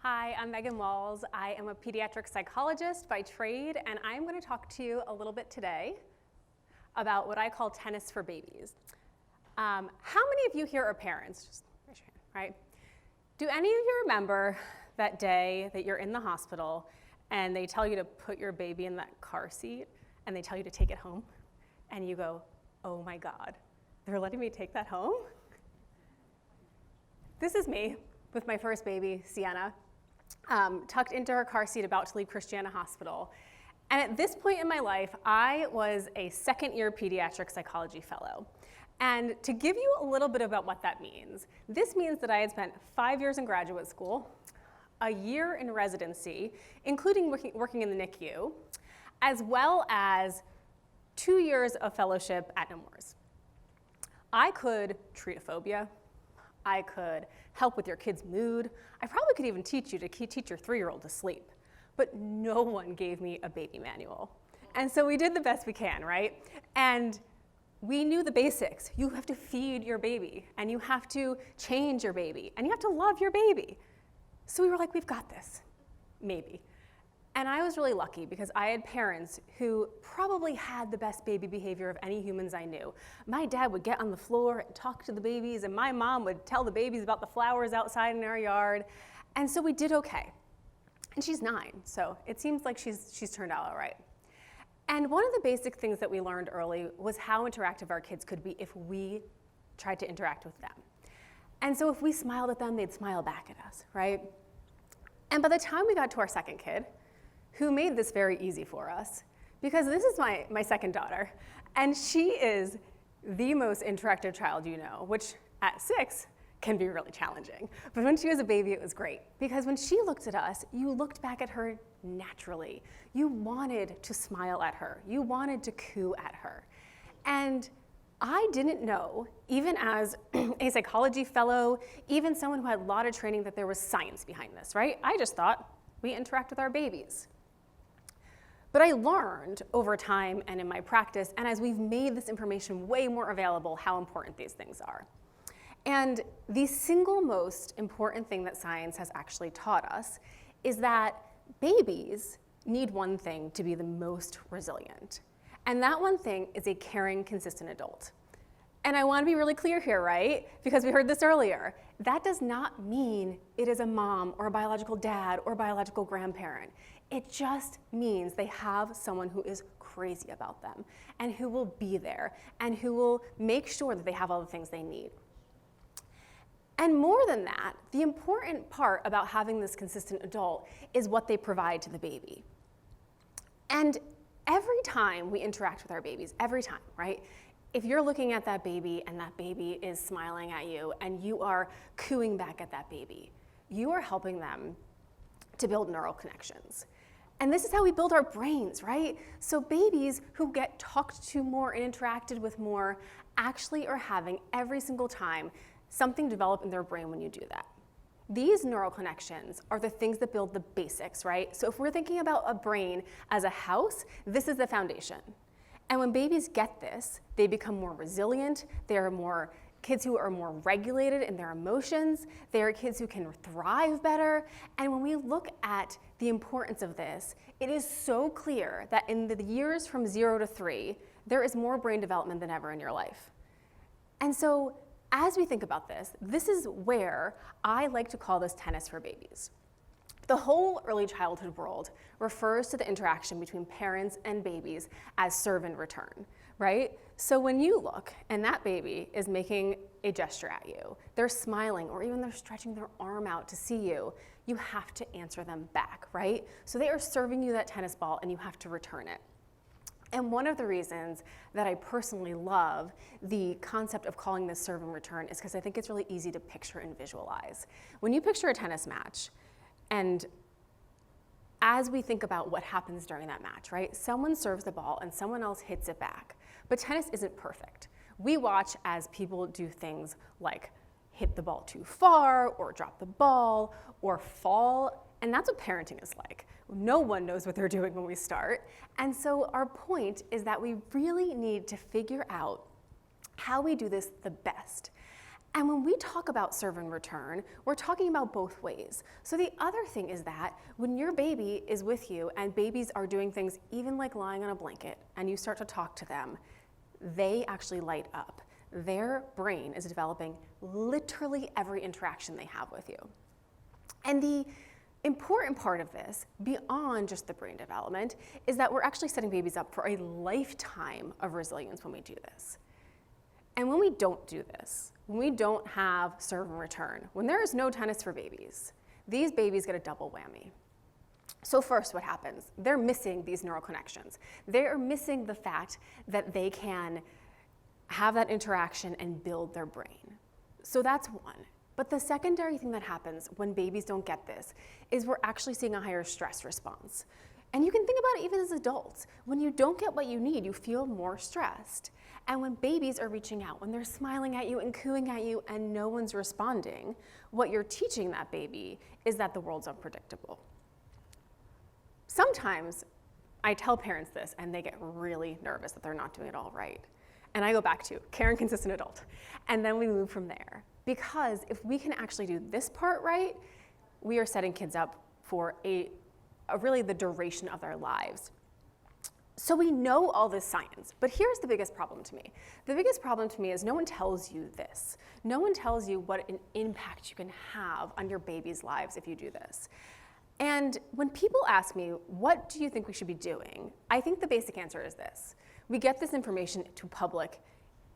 Hi, I'm Meghan Walls. I am a pediatric psychologist by trade, and I'm going to talk to you a little bit today about what I call tennis for babies. How many of you here are parents? Just raise your hand, right? Do any of you remember that day that you're in the hospital and they tell you to put your baby in that car seat and they tell you to take it home? And you go, oh my God, they're letting me take that home? This is me with my first baby, Sienna, tucked into her car seat about to leave Christiana Hospital. And at this point in my life, I was a second-year pediatric psychology fellow. And to give you a little bit about what that means, this means that I had spent 5 years in graduate school, a year in residency, including working in the NICU, as well as 2 years of fellowship at Nemours. I could treat a phobia. I could help with your kid's mood. I probably could even teach you to teach your 3-year-old to sleep. But no one gave me a baby manual. And so we did the best we can, right? And we knew the basics. You have to feed your baby, and you have to change your baby, and you have to love your baby. So we were like, we've got this, maybe. And I was really lucky because I had parents who probably had the best baby behavior of any humans I knew. My dad would get on the floor and talk to the babies, and my mom would tell the babies about the flowers outside in our yard. And so we did okay. And she's 9, so it seems like she's turned out all right. And one of the basic things that we learned early was how interactive our kids could be if we tried to interact with them. And so if we smiled at them, they'd smile back at us, right? And by the time we got to our second kid, who made this very easy for us, because this is my second daughter, and she is the most interactive child you know, which at 6 can be really challenging. But when she was a baby, it was great, because when she looked at us, you looked back at her naturally. You wanted to smile at her. You wanted to coo at her. And I didn't know, even as a psychology fellow, even someone who had a lot of training, that there was science behind this, right? I just thought we interact with our babies. But I learned over time and in my practice, and as we've made this information way more available, how important these things are. And the single most important thing that science has actually taught us is that babies need one thing to be the most resilient. And that one thing is a caring, consistent adult. And I want to be really clear here, right? Because we heard this earlier. That does not mean it is a mom or a biological dad or a biological grandparent. It just means they have someone who is crazy about them and who will be there and who will make sure that they have all the things they need. And more than that, the important part about having this consistent adult is what they provide to the baby. And every time we interact with our babies, every time, right? If you're looking at that baby and that baby is smiling at you and you are cooing back at that baby, you are helping them to build neural connections. And this is how we build our brains, right? So babies who get talked to more and interacted with more actually are having every single time something develop in their brain when you do that. These neural connections are the things that build the basics, right? So if we're thinking about a brain as a house, this is the foundation. And when babies get this, they become more resilient. They are more kids who are more regulated in their emotions. They are kids who can thrive better. And when we look at the importance of this, it is so clear that in the years from 0 to 3, there is more brain development than ever in your life. And so as we think about this, this is where I like to call this tennis for babies. The whole early childhood world refers to the interaction between parents and babies as serve and return, right? So when you look and that baby is making a gesture at you, they're smiling or even they're stretching their arm out to see you, you have to answer them back, right? So they are serving you that tennis ball and you have to return it. And one of the reasons that I personally love the concept of calling this serve and return is because I think it's really easy to picture and visualize. When you picture a tennis match, and as we think about what happens during that match, right? Someone serves the ball and someone else hits it back. But tennis isn't perfect. We watch as people do things like hit the ball too far or drop the ball or fall, and that's what parenting is like. No one knows what they're doing when we start. And so our point is that we really need to figure out how we do this the best. And when we talk about serve and return, we're talking about both ways. So the other thing is that when your baby is with you and babies are doing things even like lying on a blanket and you start to talk to them, they actually light up. Their brain is developing literally every interaction they have with you. And the important part of this, beyond just the brain development, is that we're actually setting babies up for a lifetime of resilience when we do this. And when we don't do this, when we don't have serve and return, when there is no tennis for babies, these babies get a double whammy. So first, what happens? They're missing these neural connections. They are missing the fact that they can have that interaction and build their brain. So that's one. But the secondary thing that happens when babies don't get this is we're actually seeing a higher stress response. And you can think about it even as adults. When you don't get what you need, you feel more stressed. And when babies are reaching out, when they're smiling at you and cooing at you and no one's responding, what you're teaching that baby is that the world's unpredictable. Sometimes I tell parents this and they get really nervous that they're not doing it all right. And I go back to care and consistent adult. And then we move from there. Because if we can actually do this part right, we are setting kids up for really the duration of their lives. So we know all this science, but here's the biggest problem to me. The biggest problem to me is no one tells you this. No one tells you what an impact you can have on your baby's lives if you do this. And when people ask me, what do you think we should be doing? I think the basic answer is this. We get this information to public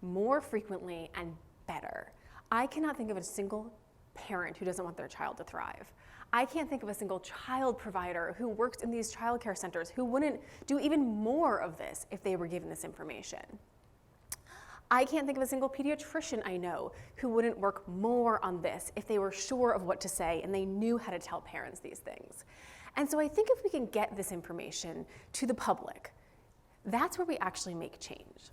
more frequently and better. I cannot think of a single parent who doesn't want their child to thrive. I can't think of a single child provider who works in these childcare centers who wouldn't do even more of this if they were given this information. I can't think of a single pediatrician I know who wouldn't work more on this if they were sure of what to say and they knew how to tell parents these things. And so I think if we can get this information to the public, that's where we actually make change.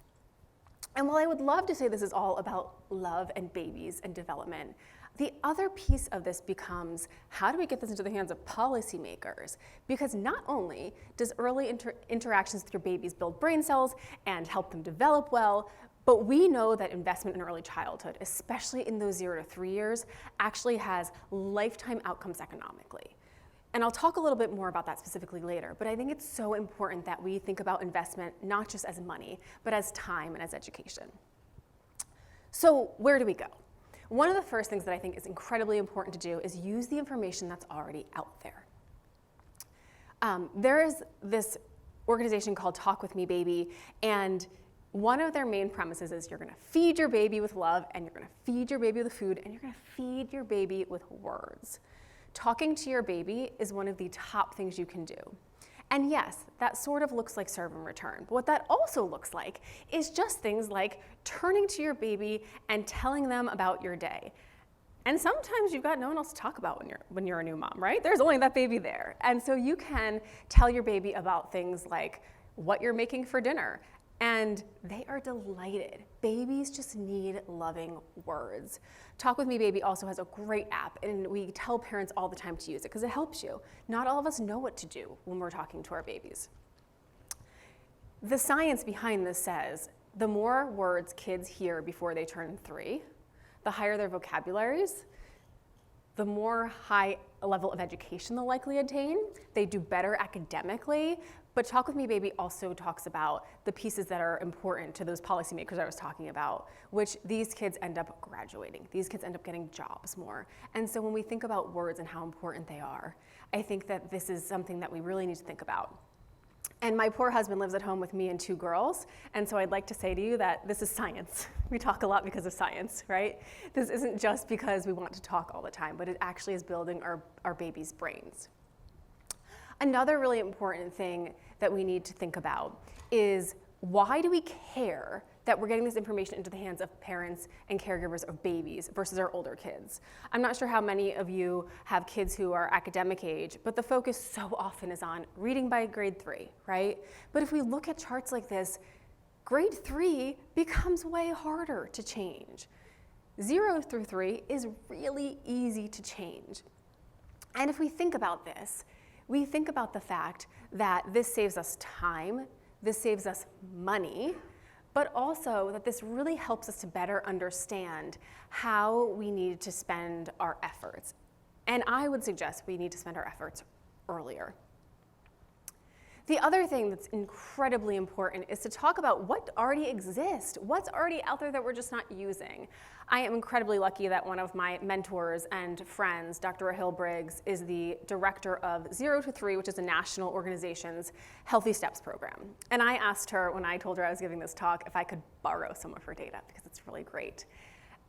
And while I would love to say this is all about love and babies and development, the other piece of this becomes, how do we get this into the hands of policymakers? Because not only does early interactions with your babies build brain cells and help them develop well, but we know that investment in early childhood, especially in those 0 to 3 years, actually has lifetime outcomes economically. And I'll talk a little bit more about that specifically later, but I think it's so important that we think about investment not just as money, but as time and as education. So where do we go? One of the first things that I think is incredibly important to do is use the information that's already out there. There is this organization called Talk With Me Baby, and one of their main premises is you're gonna feed your baby with love, and you're gonna feed your baby with food, and you're gonna feed your baby with words. Talking to your baby is one of the top things you can do. And yes, that sort of looks like serve and return. But what that also looks like is just things like turning to your baby and telling them about your day. And sometimes you've got no one else to talk about when you're a new mom, right? There's only that baby there. And so you can tell your baby about things like what you're making for dinner. And they are delighted. Babies just need loving words. Talk With Me Baby also has a great app, and we tell parents all the time to use it because it helps you. Not all of us know what to do when we're talking to our babies. The science behind this says the more words kids hear before they turn 3, the higher their vocabularies, the more high level of education they'll likely attain. They do better academically. But Talk With Me Baby also talks about the pieces that are important to those policymakers I was talking about, which these kids end up graduating. These kids end up getting jobs more. And so when we think about words and how important they are, I think that this is something that we really need to think about. And my poor husband lives at home with me and 2 girls, and so I'd like to say to you that this is science. We talk a lot because of science, right? This isn't just because we want to talk all the time, but it actually is building our babies' brains. Another really important thing that we need to think about is, why do we care that we're getting this information into the hands of parents and caregivers of babies versus our older kids? I'm not sure how many of you have kids who are academic age, but the focus so often is on reading by grade 3, right? But if we look at charts like this, grade 3 becomes way harder to change. 0 through 3 is really easy to change. And if we think about this, we think about the fact that this saves us time, this saves us money, but also that this really helps us to better understand how we need to spend our efforts. And I would suggest we need to spend our efforts earlier. The other thing that's incredibly important is to talk about what already exists, what's already out there that we're just not using. I am incredibly lucky that one of my mentors and friends, Dr. Rahil Briggs, is the director of 0 to 3, which is a national organization's Healthy Steps program. And I asked her, when I told her I was giving this talk, if I could borrow some of her data, because it's really great.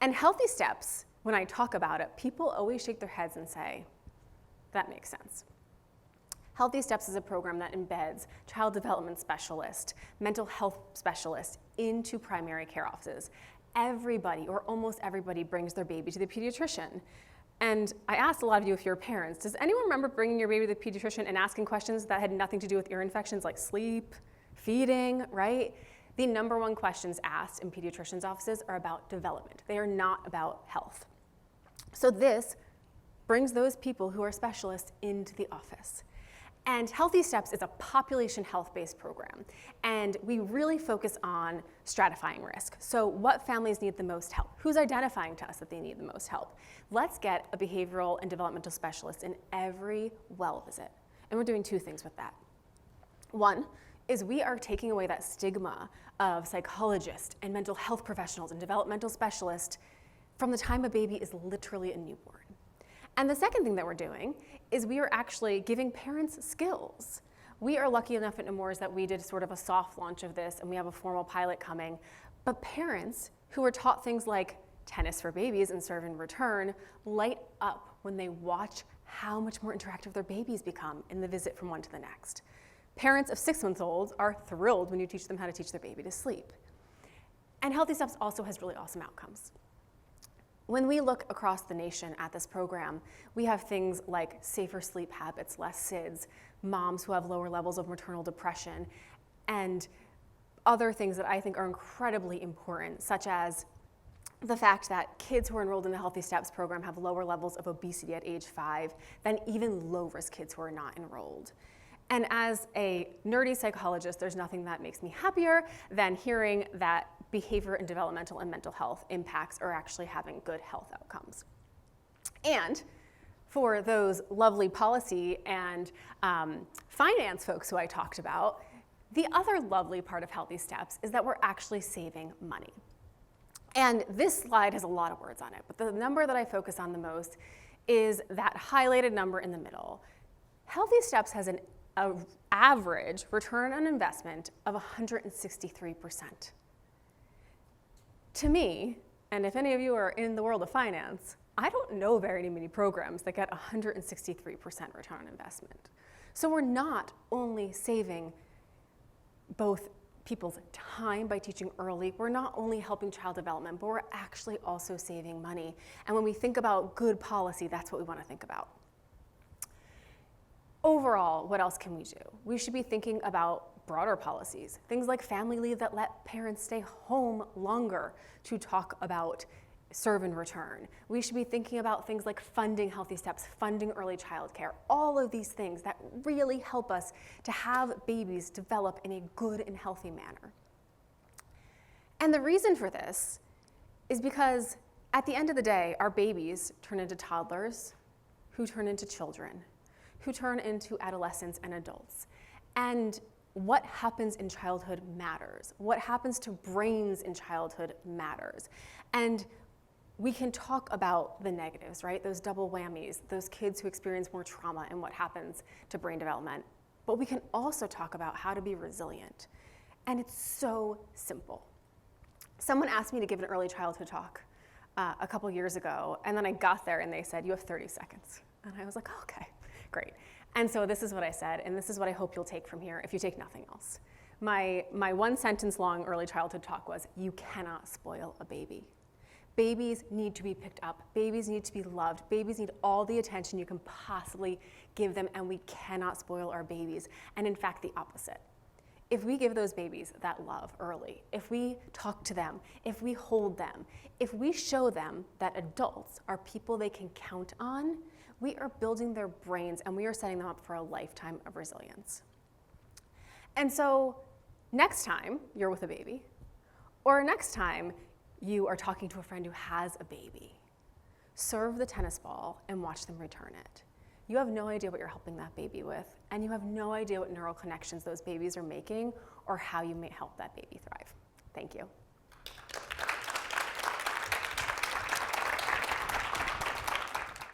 And Healthy Steps, when I talk about it, people always shake their heads and say, that makes sense. Healthy Steps is a program that embeds child development specialists, mental health specialists into primary care offices. Everybody, or almost everybody, brings their baby to the pediatrician. And I asked a lot of you if you're parents, does anyone remember bringing your baby to the pediatrician and asking questions that had nothing to do with ear infections like sleep, feeding, right? The number one questions asked in pediatricians' offices are about development. They are not about health. So this brings those people who are specialists into the office. And Healthy Steps is a population health-based program, and we really focus on stratifying risk. So what families need the most help? Who's identifying to us that they need the most help? Let's get a behavioral and developmental specialist in every well visit. And we're doing two things with that. One is we are taking away that stigma of psychologists and mental health professionals and developmental specialists from the time a baby is literally a newborn. And the second thing that we're doing is we are actually giving parents skills. We are lucky enough at Nemours that we did sort of a soft launch of this, and we have a formal pilot coming. But parents who are taught things like tennis for babies and serve and return light up when they watch how much more interactive their babies become in the visit from one to the next. Parents of 6-month-olds are thrilled when you teach them how to teach their baby to sleep. And Healthy Steps also has really awesome outcomes. When we look across the nation at this program, we have things like safer sleep habits, less SIDS, moms who have lower levels of maternal depression, and other things that I think are incredibly important, such as the fact that kids who are enrolled in the Healthy Steps program have lower levels of obesity at age 5 than even low-risk kids who are not enrolled. And as a nerdy psychologist, there's nothing that makes me happier than hearing that behavior and developmental and mental health impacts are actually having good health outcomes. And for those lovely policy and finance folks who I talked about, the other lovely part of Healthy Steps is that we're actually saving money. And this slide has a lot of words on it, but the number that I focus on the most is that highlighted number in the middle. Healthy Steps has an average return on investment of 163%. To me, and if any of you are in the world of finance, I don't know very many programs that get 163% return on investment. So we're not only saving both people's time by teaching early, we're not only helping child development, but we're actually also saving money. And when we think about good policy, that's what we want to think about. Overall, what else can we do? We should be thinking about broader policies, things like family leave that let parents stay home longer to talk about serve and return. We should be thinking about things like funding Healthy Steps, funding early childcare, all of these things that really help us to have babies develop in a good and healthy manner. And the reason for this is because at the end of the day, our babies turn into toddlers, who turn into children, who turn into adolescents and adults. And what happens in childhood matters. What happens to brains in childhood matters. And we can talk about the negatives, right? Those double whammies, those kids who experience more trauma and what happens to brain development. But we can also talk about how to be resilient. And it's so simple. Someone asked me to give an early childhood talk a couple years ago, and then I got there and they said, you have 30 seconds. And I was like, oh, okay. Great. And so this is what I said, and this is what I hope you'll take from here if you take nothing else. My one sentence long early childhood talk was, you cannot spoil a baby. Babies need to be picked up. Babies need to be loved. Babies need all the attention you can possibly give them, and we cannot spoil our babies. And in fact, the opposite. If we give those babies that love early, if we talk to them, if we hold them, if we show them that adults are people they can count on, we are building their brains and we are setting them up for a lifetime of resilience. And so next time you're with a baby, Or next time you are talking to a friend who has a baby, serve the tennis ball and watch them return it. You have no idea what you're helping that baby with, and you have no idea what neural connections those babies are making or how you may help that baby thrive. Thank you.